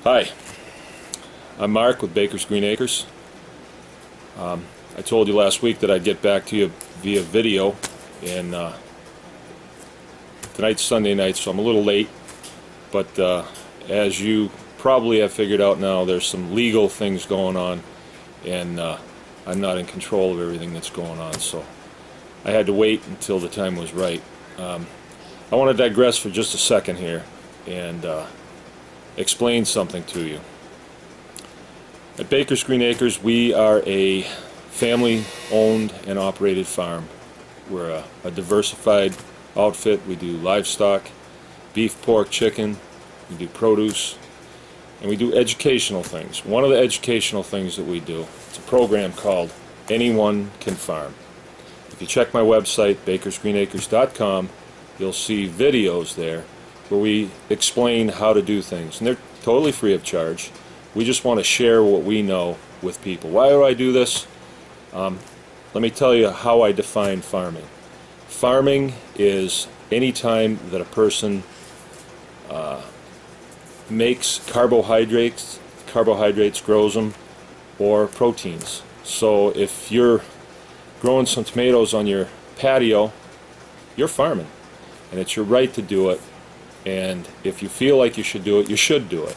Hi, I'm Mark with Baker's Green Acres. I told you last week that I'd get back to you via video, and tonight's Sunday night, so I'm a little late, but as you probably have figured out now, there's some legal things going on, and I'm not in control of everything that's going on, so I had to wait until the time was right. I want to digress for just a second here and explain something to you. At Baker's Green Acres, we are a family-owned and operated farm. We're a diversified outfit. We do livestock, beef, pork, chicken, we do produce, and we do educational things. One of the educational things that we do, it's a program called Anyone Can Farm. If you check my website, bakersgreenacres.com, you'll see videos there where we explain how to do things, and they're totally free of charge. We just want to share what we know with people. Why do I do this? Let me tell you how I define farming. Farming is any time that a person makes carbohydrates, grows them, or proteins. So if you're growing some tomatoes on your patio, you're farming, and it's your right to do it. And if you feel like you should do it, you should do it.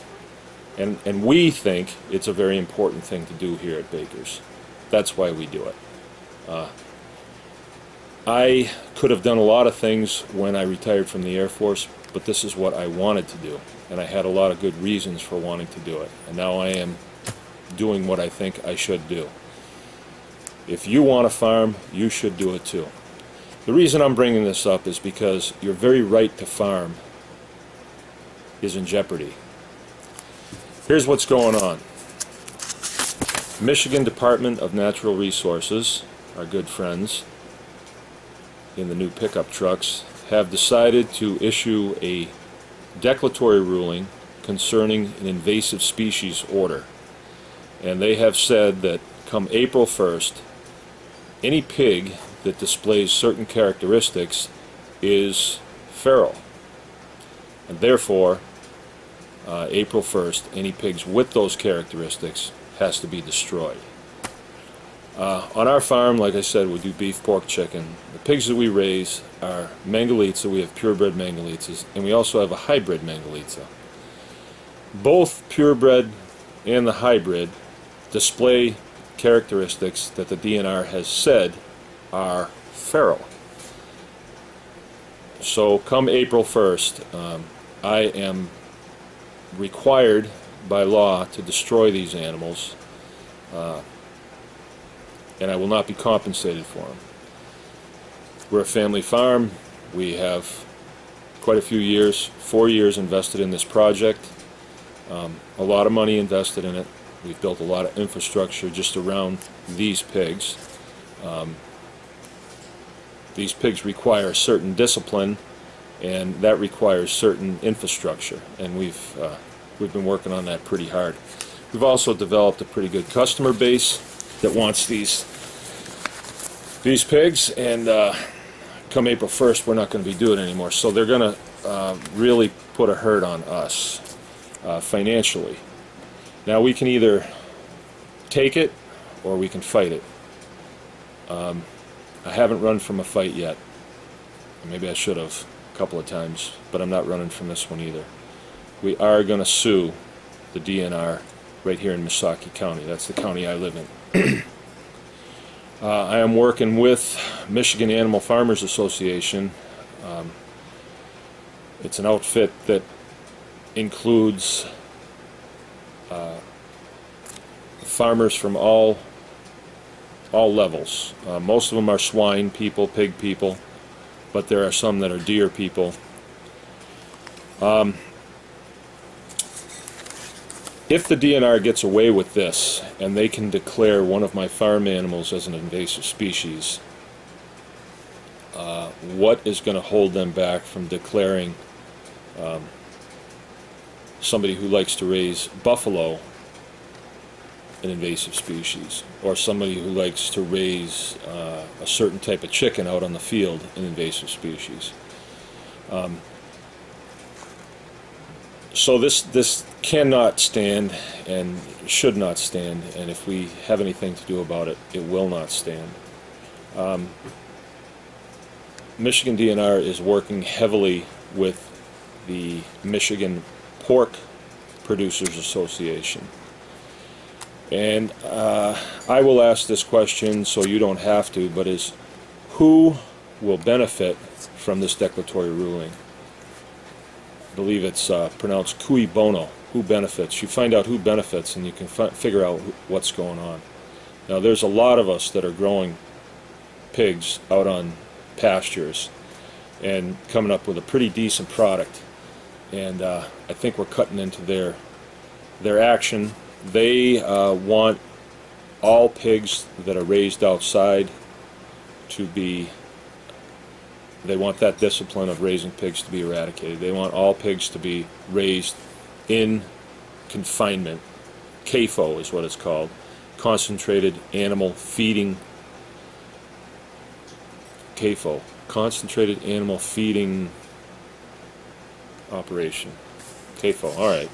And we think it's a very important thing to do here at Baker's. That's why we do it. I could have done a lot of things when I retired from the Air Force, but this is what I wanted to do. And I had a lot of good reasons for wanting to do it. And now I am doing what I think I should do. If you want to farm, you should do it too. The reason I'm bringing this up is because your very right to farm is in jeopardy. Here's what's going on. Michigan Department of Natural Resources, our good friends in the new pickup trucks, have decided to issue a declaratory ruling concerning an invasive species order. And they have said that come April 1st, any pig that displays certain characteristics is feral. And therefore, April 1st, any pigs with those characteristics has to be destroyed. On our farm, like I said, we do beef, pork, chicken. The pigs that we raise are Mangalitsa. We have purebred Mangalitsas, and we also have a hybrid Mangalitsa. Both purebred and the hybrid display characteristics that the DNR has said are feral. So come April 1st, I am required by law to destroy these animals, and I will not be compensated for them. We're a family farm. We have quite a few years, 4 years invested in this project, a lot of money invested in it. We've built a lot of infrastructure just around these pigs. These pigs require a certain discipline, and that requires certain infrastructure, and we've been working on that pretty hard. We've also developed a pretty good customer base that wants these pigs, and come April 1st we're not going to be doing it anymore, so they're going to really put a hurt on us financially. Now we can either take it or we can fight it. I haven't run from a fight yet. Maybe I should have a couple of times, but I'm not running from this one either. We are going to sue the DNR right here in Missaukee County. That's the county I live in. I am working with Michigan Animal Farmers Association. It's an outfit that includes farmers from all levels. Most of them are swine people, pig people, but there are some that are deer people. If the DNR gets away with this and they can declare one of my farm animals as an invasive species, what is going to hold them back from declaring somebody who likes to raise buffalo an invasive species, or somebody who likes to raise a certain type of chicken out on the field an invasive species? So this cannot stand and should not stand, and if we have anything to do about it, it will not stand. Michigan DNR is working heavily with the Michigan Pork Producers Association. And I will ask this question so you don't have to, but is who will benefit from this declaratory ruling? I believe it's pronounced cui bono. Who benefits? You find out who benefits and you can figure out what's going on. Now there's a lot of us that are growing pigs out on pastures and coming up with a pretty decent product, and I think we're cutting into their action. They want all pigs that are raised outside to be, they want that discipline of raising pigs to be eradicated. They want all pigs to be raised in confinement. CAFO is what it's called, concentrated animal feeding. CAFO, concentrated animal feeding operation. CAFO, all right.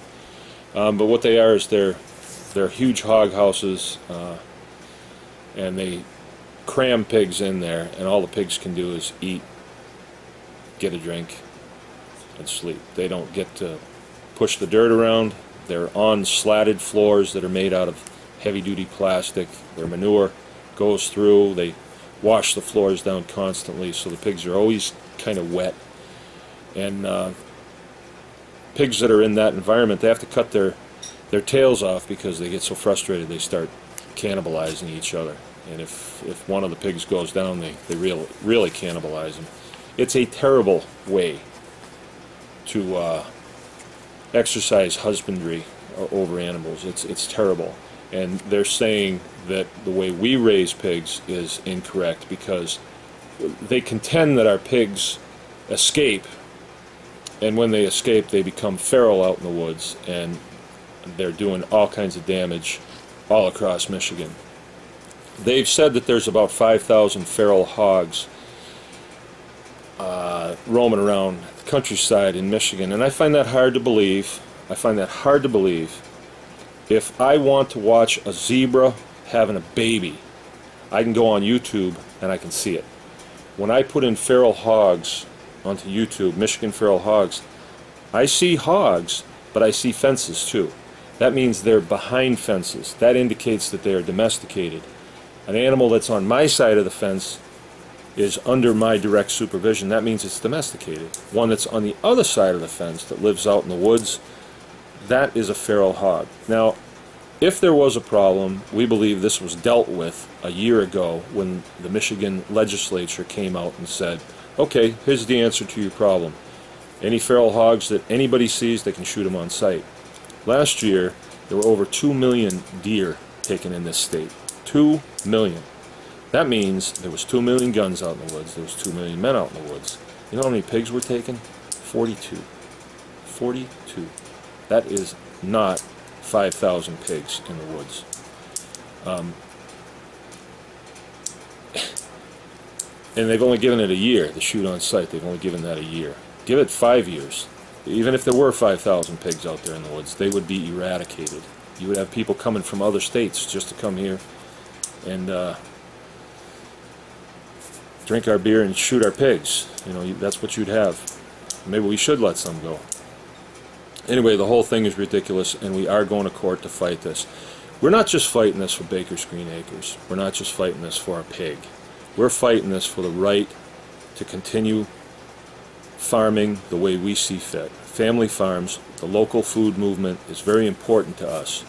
But what they are is they're huge hog houses, and they cram pigs in there, and all the pigs can do is eat, get a drink, and sleep. They don't get to push the dirt around. They're on slatted floors that are made out of heavy-duty plastic. Their manure goes through. They wash the floors down constantly, so the pigs are always kind of wet. And pigs that are in that environment, they have to cut their tails off because they get so frustrated they start cannibalizing each other. And if one of the pigs goes down, they really cannibalize them. It's a terrible way to exercise husbandry over animals. It's terrible. And they're saying that the way we raise pigs is incorrect because they contend that our pigs escape, and when they escape they become feral out in the woods, and they're doing all kinds of damage all across Michigan. They've said that there's about 5,000 feral hogs roaming around the countryside in Michigan, and I find that hard to believe. I find that hard to believe. If I want to watch a zebra having a baby, I can go on YouTube and I can see it. When I put in feral hogs onto YouTube, Michigan feral hogs, I see hogs, but I see fences too. That means they're behind fences. That indicates that they are domesticated. An animal that's on my side of the fence is under my direct supervision. That means it's domesticated. One that's on the other side of the fence that lives out in the woods, that is a feral hog. Now, if there was a problem, we believe this was dealt with a year ago when the Michigan legislature came out and said, okay, here's the answer to your problem. Any feral hogs that anybody sees, they can shoot them on sight. Last year, there were over 2 million deer taken in this state. 2 million. That means there was 2 million guns out in the woods. There was 2 million men out in the woods. You know how many pigs were taken? 42. 42. That is not 5,000 pigs in the woods. And they've only given it a year, the shoot on sight. They've only given that a year. Give it 5 years. Even if there were 5,000 pigs out there in the woods, they would be eradicated. You would have people coming from other states just to come here and drink our beer and shoot our pigs. You know, that's what you'd have. Maybe we should let some go. Anyway, the whole thing is ridiculous, and we are going to court to fight this. We're not just fighting this for Baker's Green Acres. We're not just fighting this for a pig. We're fighting this for the right to continue farming the way we see fit. Family farms, the local food movement is very important to us.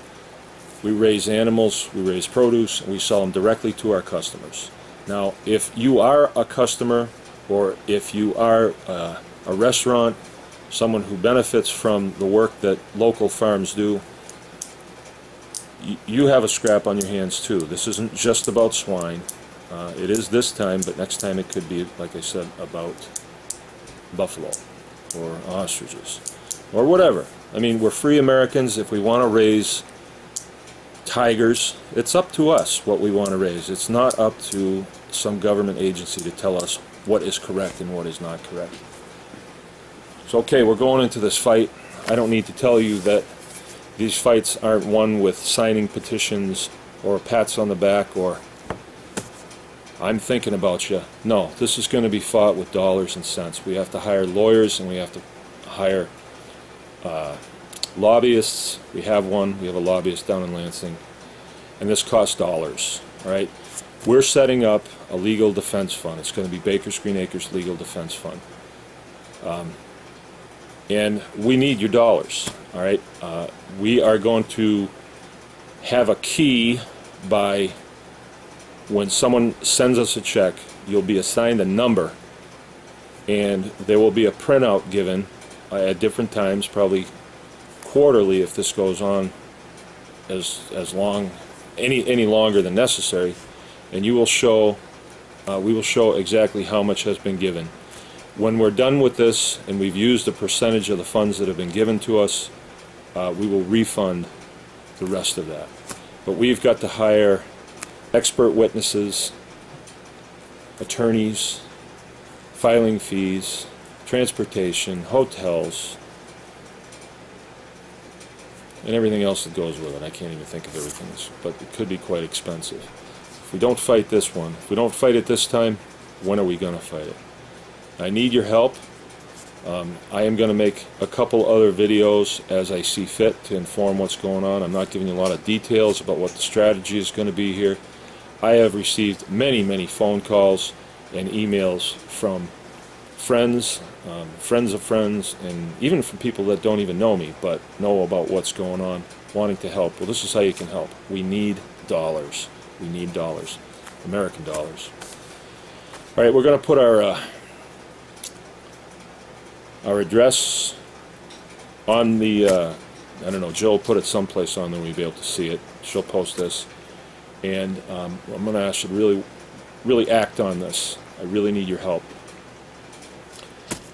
We raise animals, we raise produce, and we sell them directly to our customers. Now, if you are a customer, or if you are a restaurant, someone who benefits from the work that local farms do, you have a scrap on your hands too. This isn't just about swine. It is this time, but next time it could be, like I said, about buffalo or ostriches or whatever. I mean, we're free Americans. If we want to raise tigers, it's up to us what we want to raise. It's not up to some government agency to tell us what is correct and what is not correct. So okay, we're going into this fight. I don't need to tell you that These fights aren't won with signing petitions or pats on the back or I'm thinking about you. No, this is going to be fought with dollars and cents. We have to hire lawyers and we have to hire lobbyists. We have one. We have a lobbyist down in Lansing. And this costs dollars. All right? We're setting up a legal defense fund. It's going to be Baker's Green Acres Legal Defense Fund. And we need your dollars. All right? We are going to have a key by when someone sends us a check, you'll be assigned a number, and there will be a printout given at different times, probably quarterly if this goes on as long, any longer than necessary, and you will show, we will show exactly how much has been given. When we're done with this and we've used a percentage of the funds that have been given to us, we will refund the rest of that. But we've got to hire expert witnesses, attorneys, filing fees, transportation, hotels, and everything else that goes with it. I can't even think of everything, but it could be quite expensive. If we don't fight this one, if we don't fight it this time, when are we going to fight it? I need your help. I am going to make a couple other videos as I see fit to inform what's going on. I'm not giving you a lot of details about what the strategy is going to be here. I have received many phone calls and emails from friends, friends of friends, and even from people that don't even know me but know about what's going on, wanting to help. Well, this is how you can help. We need dollars. We need dollars. American dollars. All right, we're going to put our address on the, I don't know, Jill put it someplace on there we'll be able to see it. She'll post this. And I'm going to ask you to really act on this. I really need your help.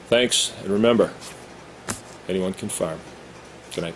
Thanks, and remember, anyone can farm. Good night.